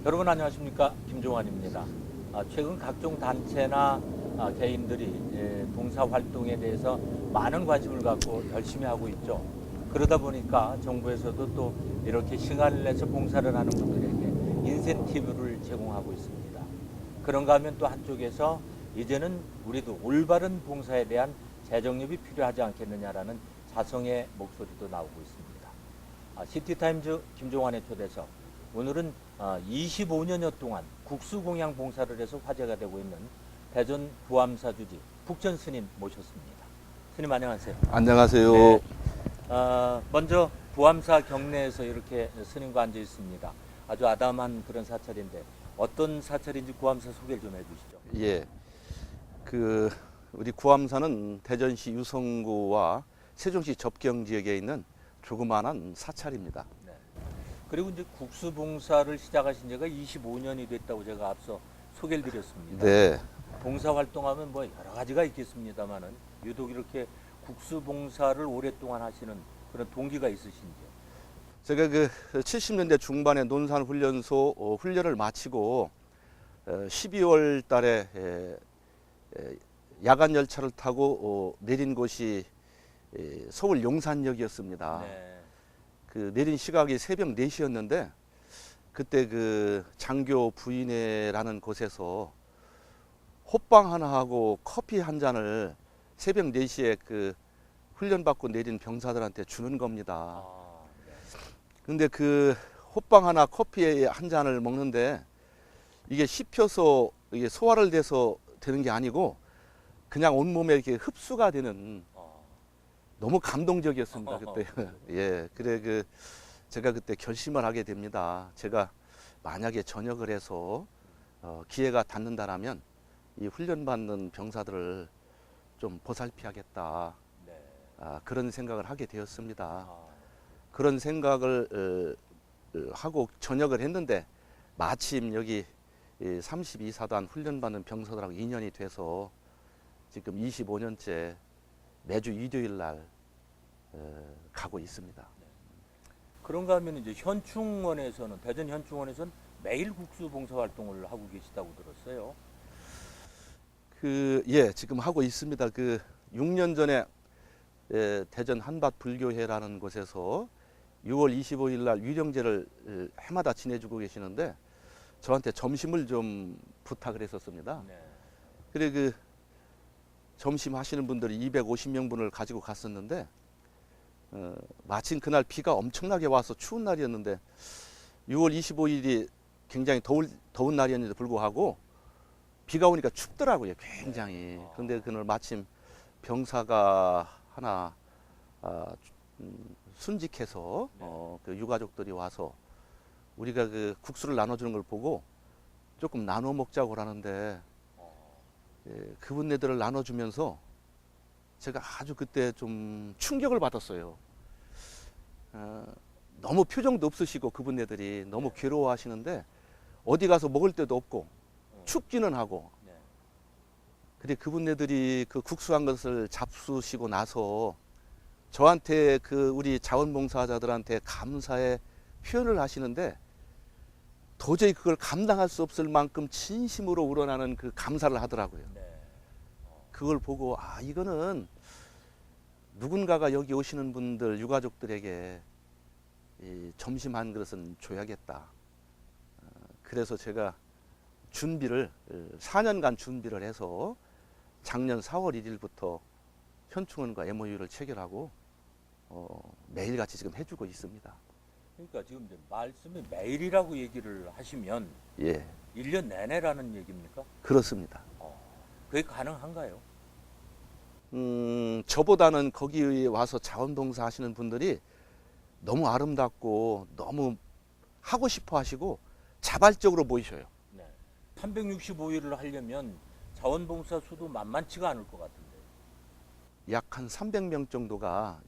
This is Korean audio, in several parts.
여러분 안녕하십니까, 김종환입니다. 최근 각종 단체나 개인들이 봉사활동에 대해서 많은 관심을 갖고 열심히 하고 있죠. 그러다 보니까 정부에서도 또 이렇게 시간을 내서 봉사를 하는 분들에게 인센티브를 제공하고 있습니다. 그런가 하면 또 한쪽에서 이제는 우리도 올바른 봉사에 대한 재정립이 필요하지 않겠느냐라는 자성의 목소리도 나오고 있습니다. 시티타임즈 김종환의 초대석, 오늘은 25년여 동안 국수공양 봉사를 해서 화제가 되고 있는 대전 부암사 주지 북전 스님 모셨습니다. 스님 안녕하세요. 안녕하세요. 네. 먼저 부암사 경내에서 이렇게 스님과 앉아 있습니다. 아주 아담한 그런 사찰인데 어떤 사찰인지 구암사 소개를 좀 해주시죠. 예, 우리 구암사는 대전시 유성구와 세종시 접경 지역에 있는 조그마한 사찰입니다. 네. 그리고 이제 국수봉사를 시작하신 지가 25년이 됐다고 제가 앞서 소개를 드렸습니다. 네, 봉사활동하면 뭐 여러 가지가 있겠습니다만은 유독 이렇게 국수봉사를 오랫동안 하시는 그런 동기가 있으신지요? 제가 70년대 중반에 논산훈련소 훈련을 마치고 12월 달에 야간 열차를 타고 내린 곳이 서울 용산역이었습니다. 네. 내린 시각이 새벽 4시였는데 그때 장교 부인회라는 곳에서 호빵 하나 하고 커피 한 잔을 새벽 4시에 훈련받고 내린 병사들한테 주는 겁니다. 네. 근데 호빵 하나 커피 한 잔을 먹는데 이게 씹혀서 이게 소화를 돼서 되는 게 아니고 그냥 온몸에 이렇게 흡수가 되는, 너무 감동적이었습니다 그때. 예, 그래 제가 그때 결심을 하게 됩니다. 제가 만약에 전역을 해서 기회가 닿는다라면 이 훈련받는 병사들을 좀 보살피하겠다. 네. 그런 생각을 하게 되었습니다. 그런 생각을 하고 전역을 했는데 마침 여기 32사단 훈련받는 병사들하고 인연이 돼서 지금 25년째 매주 일요일 날 가고 있습니다. 그런가 하면 이제 현충원에서는, 대전 현충원에서는 매일 국수 봉사 활동을 하고 계시다고 들었어요. 예, 지금 하고 있습니다. 6년 전에 대전 한밭 불교회라는 곳에서 6월 25일 날 위령제를 해마다 지내주고 계시는데 저한테 점심을 좀 부탁을 했었습니다. 네. 그래 점심 하시는 분들이 250명분을 가지고 갔었는데 마침 그날 비가 엄청나게 와서 추운 날이었는데 6월 25일이 굉장히 더운 날이었는데 불구하고 비가 오니까 춥더라고요, 굉장히. 그런데 그날 마침 병사가 하나 순직해서 유가족들이 와서 우리가 국수를 나눠주는 걸 보고 조금 나눠 먹자고 하는데 그분네들을 나눠주면서 제가 아주 그때 좀 충격을 받았어요. 너무 표정도 없으시고 그분네들이 너무 괴로워하시는데 어디 가서 먹을 데도 없고 춥기는 하고. 근데 그분네들이 국수한 것을 잡수시고 나서 저한테 우리 자원봉사자들한테 감사의 표현을 하시는데 도저히 그걸 감당할 수 없을 만큼 진심으로 우러나는 감사를 하더라고요. 네. 그걸 보고 이거는 누군가가 여기 오시는 분들 유가족들에게 점심 한 그릇은 줘야겠다. 그래서 제가 4년간 준비를 해서 작년 4월 1일부터 현충원과 MOU를 체결하고 매일같이 지금 해주고 있습니다. 그러니까 지금 이제 말씀이 매일이라고 얘기를 하시면 예, 1년 내내라는 얘기입니까? 그렇습니다. 그게 가능한가요? 저보다는 거기 와서 자원봉사 하시는 분들이 너무 아름답고 너무 하고 싶어 하시고 자발적으로 모이셔요. 네. 365일을 하려면 자원봉사 수도 만만치가 않을 것 같은데. 약 한 300명 정도가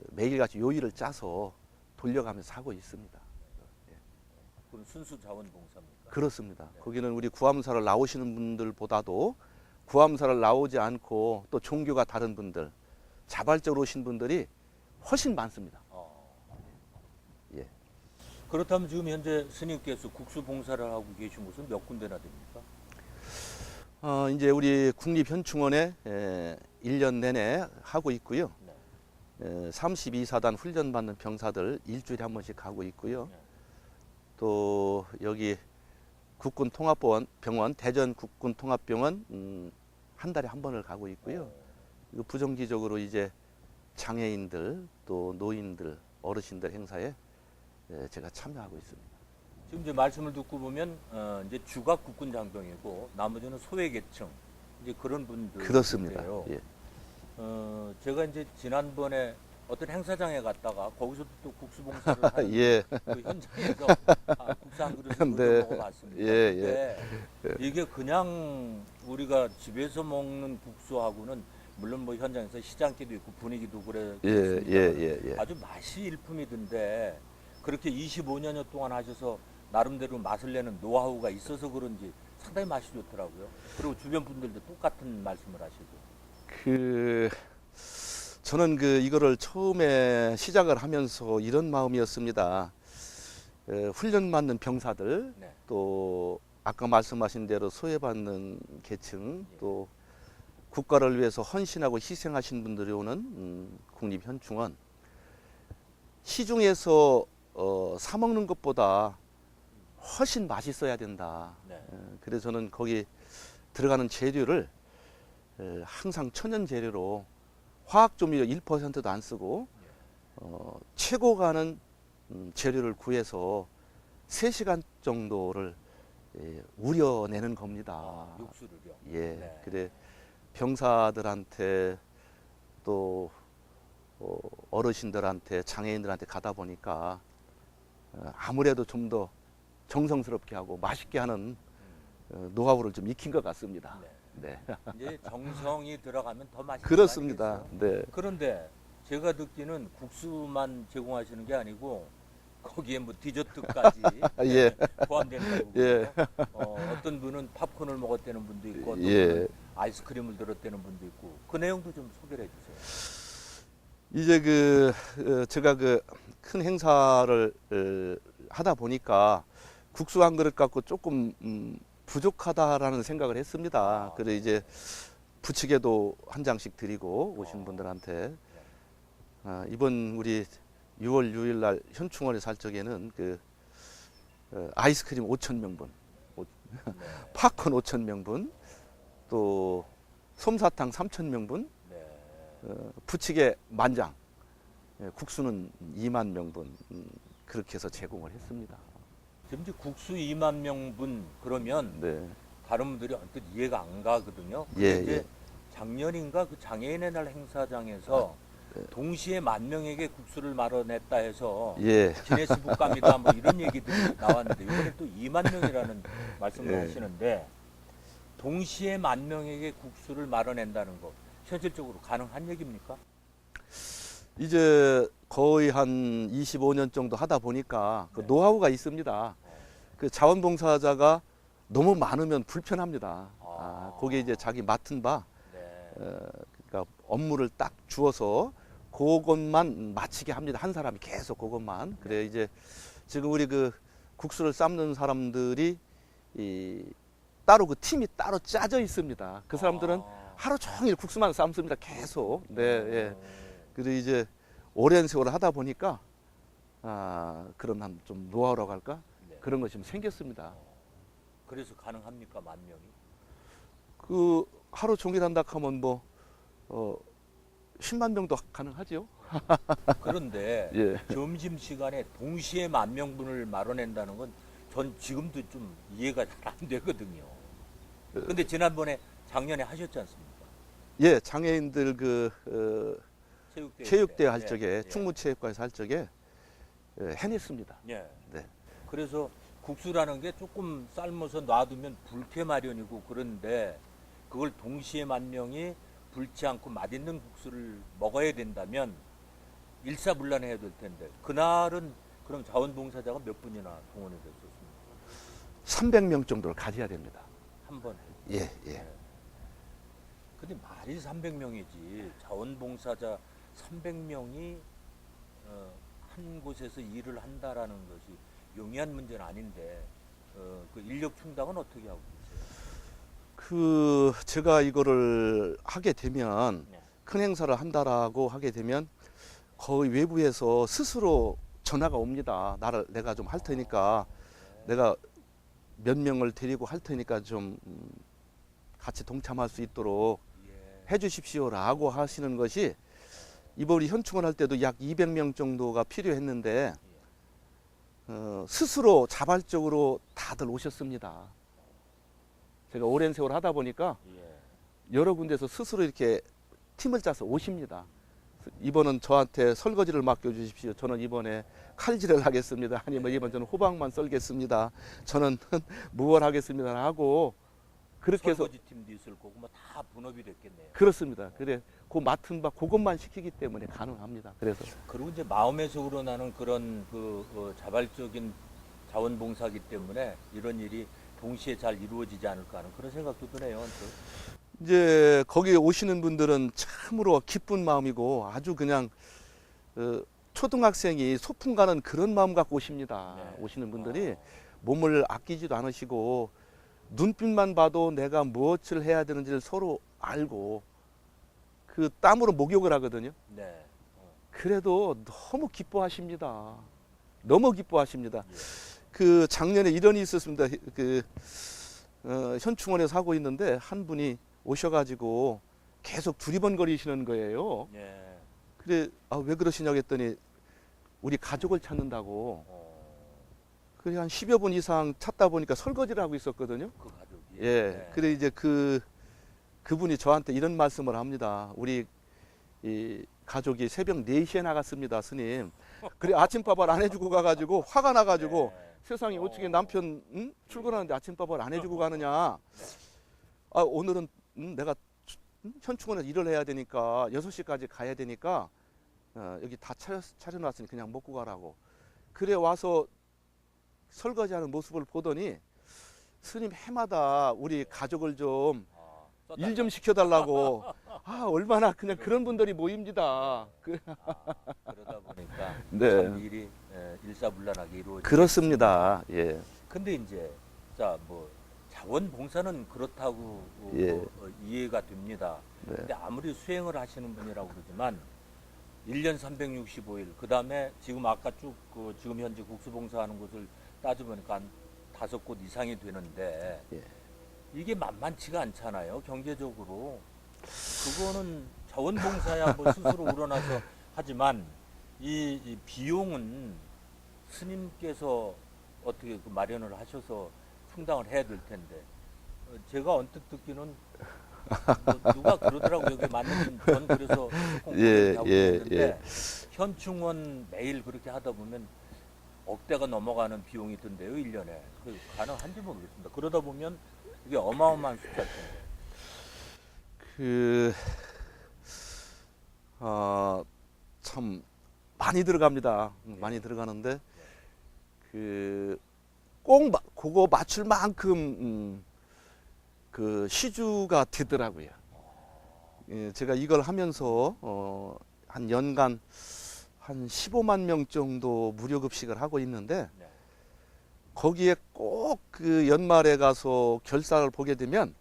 매일같이 요일을 짜서 돌려가면서 하고 있습니다. 그건 순수 자원봉사입니까? 그렇습니다. 네. 거기는 우리 구암사를 나오시는 분들보다도 구암사를 나오지 않고 또 종교가 다른 분들, 자발적으로 오신 분들이 훨씬 많습니다. 어. 예. 그렇다면 지금 현재 스님께서 국수 봉사를 하고 계신 곳은 몇 군데나 됩니까? 이제 우리 국립현충원에 1년 내내 하고 있고요. 네. 32사단 훈련받는 병사들 일주일에 한 번씩 가고 있고요. 네. 또 여기 국군통합병원 대전 국군통합병원 한 달에 한 번을 가고 있고요. 그리고 부정기적으로 이제 장애인들 또 노인들 어르신들 행사에 제가 참여하고 있습니다. 지금 이제 말씀을 듣고 보면 이제 주가 국군 장병이고 나머지는 소외계층 이제 그런 분들 그렇습니다. 예. 제가 이제 지난번에 어떤 행사장에 갔다가 거기서도 또 국수 봉사를 하는 예. 그 현장에서 국수 한 그릇을 네. 먹어봤습니다. 예, 근데 이게 그냥 우리가 집에서 먹는 국수하고는 물론 뭐 현장에서 시장기도 있고 분위기도 그랬습니다. 아주 맛이 일품이던데 그렇게 25년여 동안 하셔서 나름대로 맛을 내는 노하우가 있어서 그런지 상당히 맛이 좋더라고요. 그리고 주변 분들도 똑같은 말씀을 하시고. 저는 이거를 처음에 시작을 하면서 이런 마음이었습니다. 훈련받는 병사들, 네. 또 아까 말씀하신 대로 소외받는 계층, 예. 또 국가를 위해서 헌신하고 희생하신 분들이 오는 국립현충원. 시중에서 사 먹는 것보다 훨씬 맛있어야 된다. 네. 그래서 저는 거기 들어가는 재료를 항상 천연 재료로 화학 조미료 1%도 안 쓰고 최고 가는 재료를 구해서 3시간 정도를 우려내는 겁니다. 육수를요. 예. 네. 그래 병사들한테 또 어르신들한테 장애인들한테 가다 보니까 아무래도 좀 더 정성스럽게 하고 맛있게 하는 노하우를 좀 익힌 것 같습니다. 네. 네. 이제 정성이 들어가면 더 맛있는 그렇습니다. 거 아니겠어요? 네. 그런데 제가 듣기는 국수만 제공하시는 게 아니고 거기에 뭐 디저트까지 예. 포함된다고 예. 어떤 분은 팝콘을 먹었다는 분도 있고 어떤 예. 분은 아이스크림을 들었다는 분도 있고 그 내용도 좀 소개를 해주세요. 이제 제가 큰 행사를 하다 보니까 국수 한 그릇 갖고 조금 부족하다라는 생각을 했습니다. 그래서 이제 부치개도 한 장씩 드리고 오신 분들한테 이번 우리 6월 6일 날 현충원에 살 적에는 아이스크림 5,000명분, 네. 팝콘 5,000명분, 또 솜사탕 3,000명분, 네. 부치개 만장, 국수는 2만 명분 그렇게 해서 제공을 했습니다. 지금 이제 국수 2만 명분 그러면 네. 다른 분들이 언뜻 이해가 안 가거든요. 예, 근데 이제 예. 작년인가 그 장애인의 날 행사장에서 동시에 10,000명에게 국수를 마련했다 해서 예. 기네스 북갑니다 뭐 이런 얘기들이 나왔는데 이번에 또 2만 명이라는 말씀을 예. 하시는데 동시에 10,000명에게 국수를 마련한다는 거 현실적으로 가능한 얘기입니까? 이제 거의 한 25년 정도 하다 보니까 네. 노하우가 있습니다. 자원봉사자가 너무 많으면 불편합니다. 거기에 이제 자기 맡은 바, 네. 그러니까 업무를 딱 주어서 그것만 마치게 합니다. 한 사람이 계속 그것만. 그래 이제 지금 우리 국수를 삶는 사람들이 따로 팀이 따로 짜져 있습니다. 그 사람들은 하루 종일 국수만 삶습니다. 계속. 네, 예. 그리고 이제 오랜 세월을 하다 보니까 그런 한 좀 노하우라고 할까? 네. 그런 것이 좀 생겼습니다. 그래서 가능합니까 10,000명이? 하루 종일 한다 하면 10만 명도 가능하지요. 그런데 예. 점심시간에 동시에 10,000명분을 마련한다는 건 전 지금도 좀 이해가 잘 안 되거든요. 근데 지난번에 작년에 하셨지 않습니까? 예, 장애인들 체육대회 할 때. 적에 예. 충무체육관에서 할 적에 해냈습니다. 예. 네. 그래서 국수라는 게 조금 삶아서 놔두면 불쾌 마련이고 그런데 그걸 동시에 10,000명이 불지 않고 맛있는 국수를 먹어야 된다면 일사불란해야 될 텐데 그날은 그럼 자원봉사자가 몇 분이나 동원이 됐었습니까? 300명 정도를 가져야 됩니다. 한 번에. 예, 예. 근데 말이 300명이지 자원봉사자 300명이 한 곳에서 일을 한다라는 것이 용이한 문제는 아닌데 그 인력 충당은 어떻게 하고 계세요? 제가 이거를 하게 되면 네. 큰 행사를 한다라고 하게 되면 거의 외부에서 스스로 전화가 옵니다. 내가 좀 할 테니까 내가 몇 명을 데리고 할 테니까 좀 같이 동참할 수 있도록 예. 해주십시오라고 하시는 것이 이번 우리 현충원 할 때도 약 200명 정도가 필요했는데 스스로 자발적으로 다들 오셨습니다. 제가 오랜 세월 하다 보니까 예. 여러 군데서 스스로 이렇게 팀을 짜서 오십니다. 이번은 저한테 설거지를 맡겨주십시오. 저는 이번에 칼질을 하겠습니다. 아니면 이번 저는 호박만 썰겠습니다. 저는 무얼 하겠습니다. 하고 그렇게 해서 설거지 팀도 있을 거고 뭐 다 분업이 됐겠네요. 그렇습니다. 그래 그 맡은 바 그것만 시키기 때문에 가능합니다. 그래서 그리고 이제 마음에서 우러나는 그런 자발적인 자원봉사기 때문에 이런 일이 동시에 잘 이루어지지 않을까 하는 그런 생각도 드네요. 언뜻. 이제 거기에 오시는 분들은 참으로 기쁜 마음이고 아주 그냥 초등학생이 소풍 가는 그런 마음 갖고 오십니다. 네. 오시는 분들이 몸을 아끼지도 않으시고 눈빛만 봐도 내가 무엇을 해야 되는지를 서로 알고 그 땀으로 목욕을 하거든요. 네. 그래도 너무 기뻐하십니다. 너무 기뻐하십니다. 예. 그 작년에 이런 일이 있었습니다. 현충원에서 하고 있는데 한 분이 오셔가지고 계속 두리번거리시는 거예요. 예. 그래 왜 그러시냐고 했더니 우리 가족을 찾는다고. 그래 한 10여 분 이상 찾다 보니까 설거지를 하고 있었거든요. 그 가족이. 예. 네. 그래 이제 그분이 저한테 이런 말씀을 합니다. 우리 이 가족이 새벽 4시에 나갔습니다, 스님. 그래 아침밥을 안 해주고 가가지고 화가 나가지고 네. 세상에 어떻게 남편 출근하는데 아침밥을 안 해주고 가느냐. 오늘은 내가 현충원에서 일을 해야 되니까 6시까지 가야 되니까 여기 다 차려놨으니 그냥 먹고 가라고. 그래 와서 설거지하는 모습을 보더니 스님 해마다 우리 가족을 좀 일 좀 시켜달라고. 얼마나 그냥 그런 분들이 모입니다. 그러다 보니까 네. 참 일이 일사불란하게 이루어지고 그렇습니다. 예. 근데 이제 자원봉사는 그렇다고 예. 이해가 됩니다. 네. 근데 아무리 수행을 하시는 분이라고 그러지만 1년 365일 그다음에 지금 아까 쭉 지금 현재 국수봉사하는 곳을 따져보니까 한 5곳 이상이 되는데 예. 이게 만만치가 않잖아요. 경제적으로. 그거는 자원봉사야 뭐 스스로 우러나서 하지만 이 비용은 스님께서 어떻게 마련을 하셔서 충당을 해야 될 텐데 제가 언뜻 듣기는 뭐 누가 그러더라고요. 여기 맞는 전 그래서 예, 하고 예, 있는데 예. 현충원 매일 그렇게 하다 보면 억대가 넘어가는 비용이 든대요. 1년에. 그 가능한지 모르겠습니다. 그러다 보면 이게 어마어마한 숫자일 텐데. 참 많이 들어갑니다. 많이 들어가는데 꼭 그거 맞출 만큼 그 시주가 되더라고요. 예, 제가 이걸 하면서 한 연간 한 15만 명 정도 무료 급식을 하고 있는데 네. 거기에 꼭 그 연말에 가서 결산을 보게 되면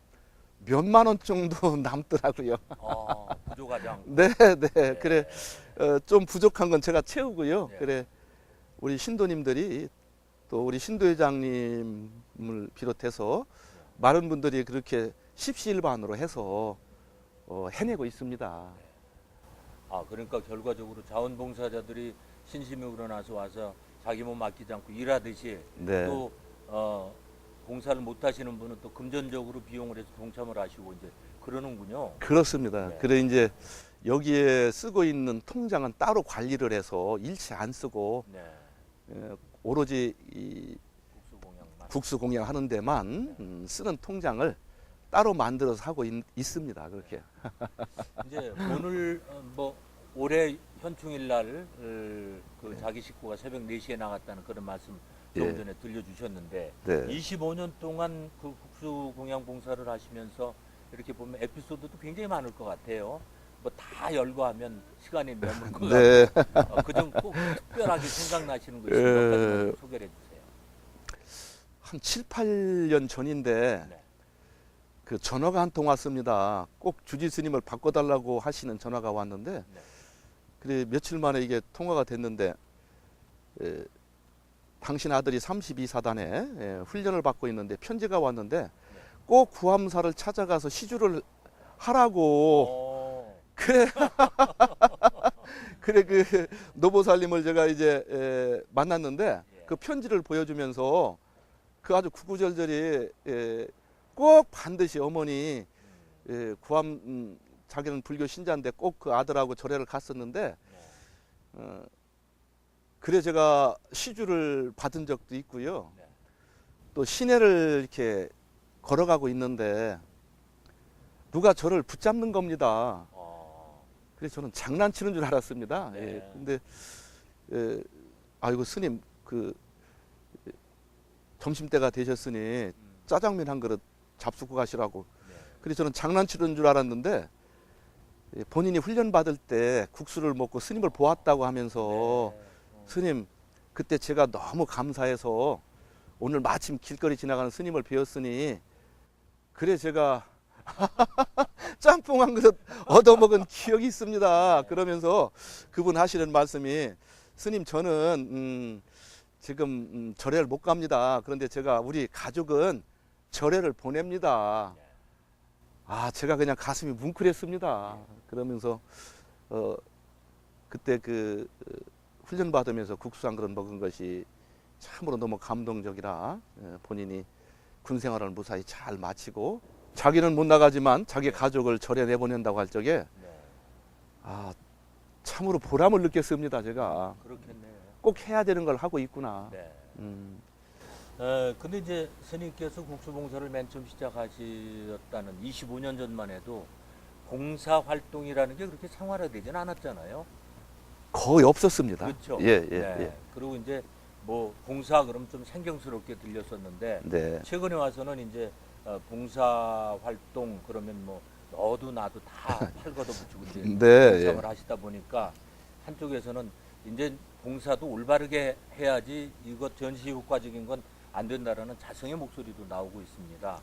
몇만 원 정도 남더라고요. 부족하장. 네, 네. 그래 좀 부족한 건 제가 채우고요. 네. 그래 우리 신도님들이 또 우리 신도회장님을 비롯해서 많은 분들이 그렇게 십시일반으로 해서 해내고 있습니다. 그러니까 결과적으로 자원봉사자들이 신심이 우러나서 와서 자기 몸 아끼지 않고 일하듯이 네. 또 봉사를 못 하시는 분은 또 금전적으로 비용을 해서 동참을 하시고 이제 그러는군요. 그렇습니다. 네. 그래 이제 여기에 쓰고 있는 통장은 따로 관리를 해서 일체 안 쓰고 네. 오로지 이 국수공양만. 국수 공양하는 데만 쓰는 통장을 따로 만들어서 하고 있습니다. 그렇게. 이제 오늘 올해 현충일 날 그 자기 식구가 새벽 4시에 나갔다는 그런 말씀 좀 예. 전에 들려주셨는데 네. 25년 동안 그 국수 공양 봉사를 하시면서 이렇게 보면 에피소드도 굉장히 많을 것 같아요. 뭐 다 열거하면 시간이 머물 것 네. 같고 그중 꼭 특별하게 생각나시는 거 있으면 몇 가지만 좀 소개를 해주세요. 한 7, 8년 전인데 네. 그 전화가 한 통 왔습니다. 꼭 주지 스님을 바꿔달라고 하시는 전화가 왔는데 네. 그래 며칠 만에 이게 통화가 됐는데 당신 아들이 32사단에 훈련을 받고 있는데 편지가 왔는데 꼭 구암사를 찾아가서 시주를 하라고. 어, 그래 그래 그 노보살님을 제가 이제 만났는데 예. 그 편지를 보여주면서 그 아주 구구절절히 꼭 반드시 어머니 구암 자기는 불교 신자인데 꼭 그 아들하고 절에를 갔었는데 네. 그래 제가 시주를 받은 적도 있고요. 네. 또 시내를 이렇게 걸어가고 있는데 누가 저를 붙잡는 겁니다. 그래서 저는 장난치는 줄 알았습니다. 네. 예, 근데 아이고 스님 그 점심때가 되셨으니 짜장면 한 그릇 잡수고 가시라고. 네. 그래서 저는 장난치는 줄 알았는데 본인이 훈련 받을 때 국수를 먹고 스님을 보았다고 하면서 네. 스님 그때 제가 너무 감사해서 오늘 마침 길거리 지나가는 스님을 뵈었으니 그래 제가 짬뽕 한 그릇 얻어먹은 기억이 있습니다. 그러면서 그분 하시는 말씀이 스님 저는 지금 절에를 못 갑니다. 그런데 제가 우리 가족은 절에를 보냅니다. 아 제가 그냥 가슴이 뭉클했습니다. 그러면서 그때 그 훈련 받으면서 국수 한 그릇 먹은 것이 참으로 너무 감동적이라 본인이 군 생활을 무사히 잘 마치고 자기는 못 나가지만 자기 가족을 절에 내보낸다고 할 적에 네. 아 참으로 보람을 느꼈습니다. 제가 그렇겠네요. 꼭 해야 되는 걸 하고 있구나. 네. 음, 근데 이제 스님께서 국수봉사를 맨 처음 시작하셨다는 25년 전만 해도 봉사 활동이라는 게 그렇게 생활화되지는 않았잖아요. 거의 없었습니다. 그렇죠. 예, 예, 네. 예. 그리고 이제 뭐 봉사 그럼 좀 생경스럽게 들렸었는데 네. 최근에 와서는 이제 봉사 활동 그러면 뭐 너도 나도 다 팔 걷어붙이고 이제 네, 봉사를 하시다 보니까 한쪽에서는 이제 봉사도 올바르게 해야지 이것 전시 효과적인 건 안 된다라는 자성의 목소리도 나오고 있습니다.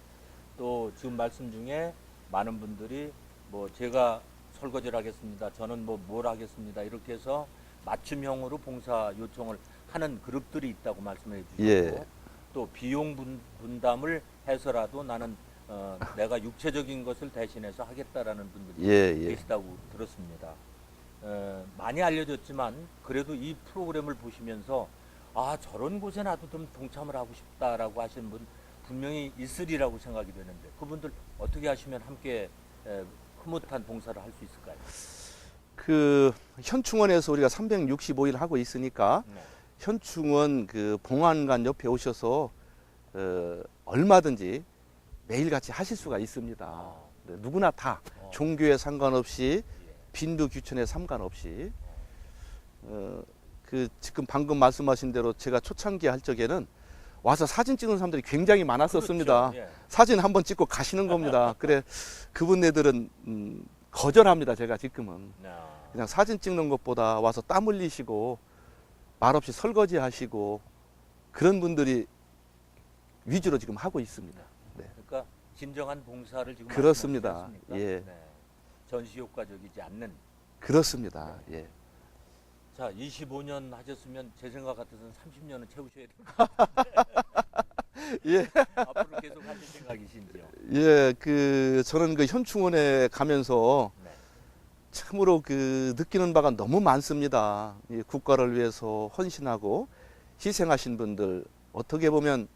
또 지금 말씀 중에 많은 분들이 뭐 제가 설거지를 하겠습니다. 저는 뭐 뭘 하겠습니다. 이렇게 해서 맞춤형으로 봉사 요청을 하는 그룹들이 있다고 말씀해 주셨고 예. 또 비용 분담을 해서라도 나는 내가 육체적인 것을 대신해서 하겠다라는 분들이 예, 예. 계시다고 들었습니다. 많이 알려졌지만 그래도 이 프로그램을 보시면서 아 저런 곳에 나도 좀 동참을 하고 싶다라고 하시는 분 분명히 있으리라고 생각이 되는데 그분들 어떻게 하시면 함께 흐뭇한 봉사를 할 수 있을까요? 그 현충원에서 우리가 365일 하고 있으니까 네. 현충원 그 봉안관 옆에 오셔서 얼마든지 매일같이 하실 수가 있습니다. 네, 누구나 다 종교에 상관없이 예. 빈도 규천에 상관없이 그 지금 방금 말씀하신 대로 제가 초창기 할 적에는 와서 사진 찍는 사람들이 굉장히 많았었습니다. 그렇죠. 예. 사진 한번 찍고 가시는 겁니다. 그래 그분네들은 거절합니다. 제가 지금은 그냥 사진 찍는 것보다 와서 땀 흘리시고 말없이 설거지 하시고 그런 분들이 위주로 지금 하고 있습니다. 네. 그러니까 진정한 봉사를 지금 그렇습니다. 말씀하셨습니까? 예. 네. 전시 효과적이지 않는. 그렇습니다. 예. 자, 25년 하셨으면 제 생각 같아서는 30년은 채우셔야 됩니다. 예. 앞으로 계속 하실 생각이신지요? 예, 그 저는 그 현충원에 가면서 네. 참으로 그 느끼는 바가 너무 많습니다. 이 국가를 위해서 헌신하고 희생하신 분들 어떻게 보면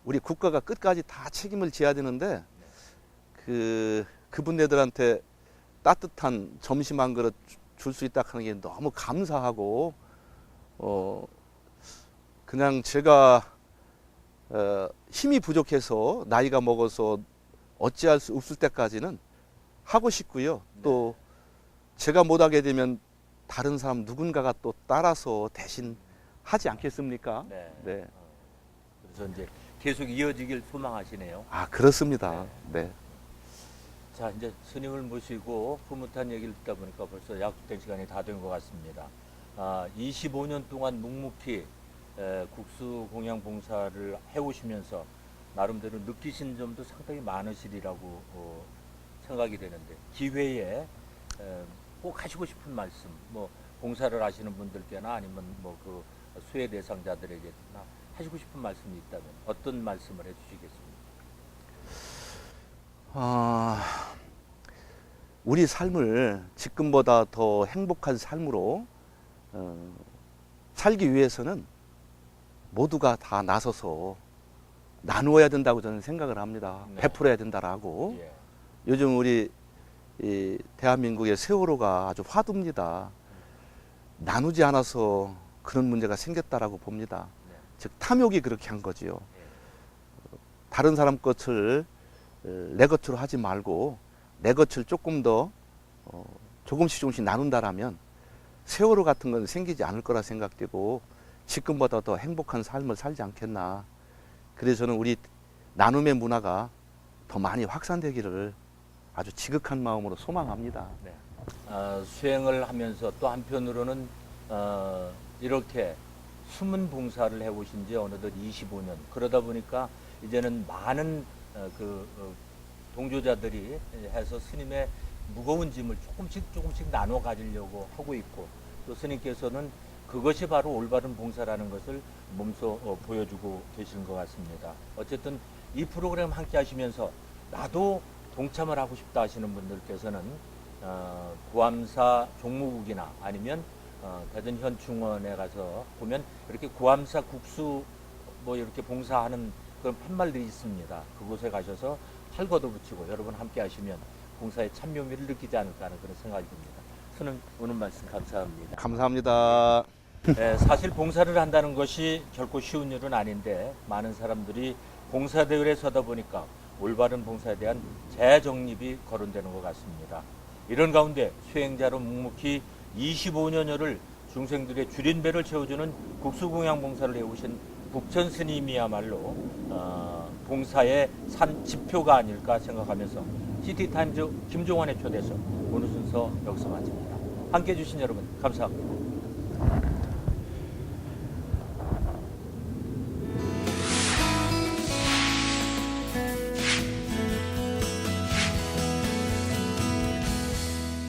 우리 국가가 끝까지 다 책임을 져야 되는데 그분네들한테 따뜻한 점심 한 그릇 줄 수 있다 하는 게 너무 감사하고 그냥 제가 힘이 부족해서 나이가 먹어서 어찌할 수 없을 때까지는 하고 싶고요. 또 제가 못하게 되면 다른 사람 누군가가 또 따라서 대신 하지 않겠습니까? 네. 네. 그래서 이제 계속 이어지길 소망하시네요. 아 그렇습니다. 네. 자, 이제 스님을 모시고 흐뭇한 얘기를 듣다 보니까 벌써 약속된 시간이 다 된 것 같습니다. 25년 동안 묵묵히 국수 공양 봉사를 해오시면서 나름대로 느끼신 점도 상당히 많으시리라고 생각이 되는데 기회에 꼭 하시고 싶은 말씀, 뭐 봉사를 하시는 분들께나 아니면 뭐 그 수혜 대상자들에게나 하시고 싶은 말씀이 있다면 어떤 말씀을 해주시겠습니까? 우리 삶을 지금보다 더 행복한 삶으로 살기 위해서는 모두가 다 나서서 나누어야 된다고 저는 생각을 합니다. 네. 베풀어야 된다라고. 예. 요즘 우리 이 대한민국의 세월호가 아주 화두입니다. 나누지 않아서 그런 문제가 생겼다라고 봅니다. 네. 즉 탐욕이 그렇게 한 거지요. 예. 다른 사람 것을 내 것으로 하지 말고 내 것을 조금 더 조금씩 나눈다라면 세월호 같은 건 생기지 않을 거라 생각되고 지금보다 더 행복한 삶을 살지 않겠나. 그래서 저는 우리 나눔의 문화가 더 많이 확산되기를 아주 지극한 마음으로 소망합니다. 네. 수행을 하면서 또 한편으로는 이렇게 숨은 봉사를 해오신 지 어느덧 25년. 그러다 보니까 이제는 많은 동조자들이 해서 스님의 무거운 짐을 조금씩 나눠 가지려고 하고 있고 또 스님께서는 그것이 바로 올바른 봉사라는 것을 몸소 보여주고 계시는 것 같습니다. 어쨌든 이 프로그램 함께 하시면서 나도 동참을 하고 싶다 하시는 분들께서는 구암사 종무국이나 아니면 대전 현충원에 가서 보면 이렇게 구암사 국수 뭐 이렇게 봉사하는 그런 팻말들이 있습니다. 그곳에 가셔서 활 걷어붙이고 여러분 함께 하시면 봉사의 참묘미를 느끼지 않을까 하는 그런 생각이 듭니다. 스님 오늘 말씀 감사합니다. 감사합니다. 사실 봉사를 한다는 것이 결코 쉬운 일은 아닌데 많은 사람들이 봉사대열에 서다 보니까 올바른 봉사에 대한 재정립이 거론되는 것 같습니다. 이런 가운데 수행자로 묵묵히 25년여를 중생들의 줄인 배를 채워주는 국수공양 봉사를 해오신 북천 스님이야말로 봉사의 산 지표가 아닐까 생각하면서 시티타임즈 김종환의 초대서 오늘 순서 여기서 마칩니다. 함께해 주신 여러분 감사합니다.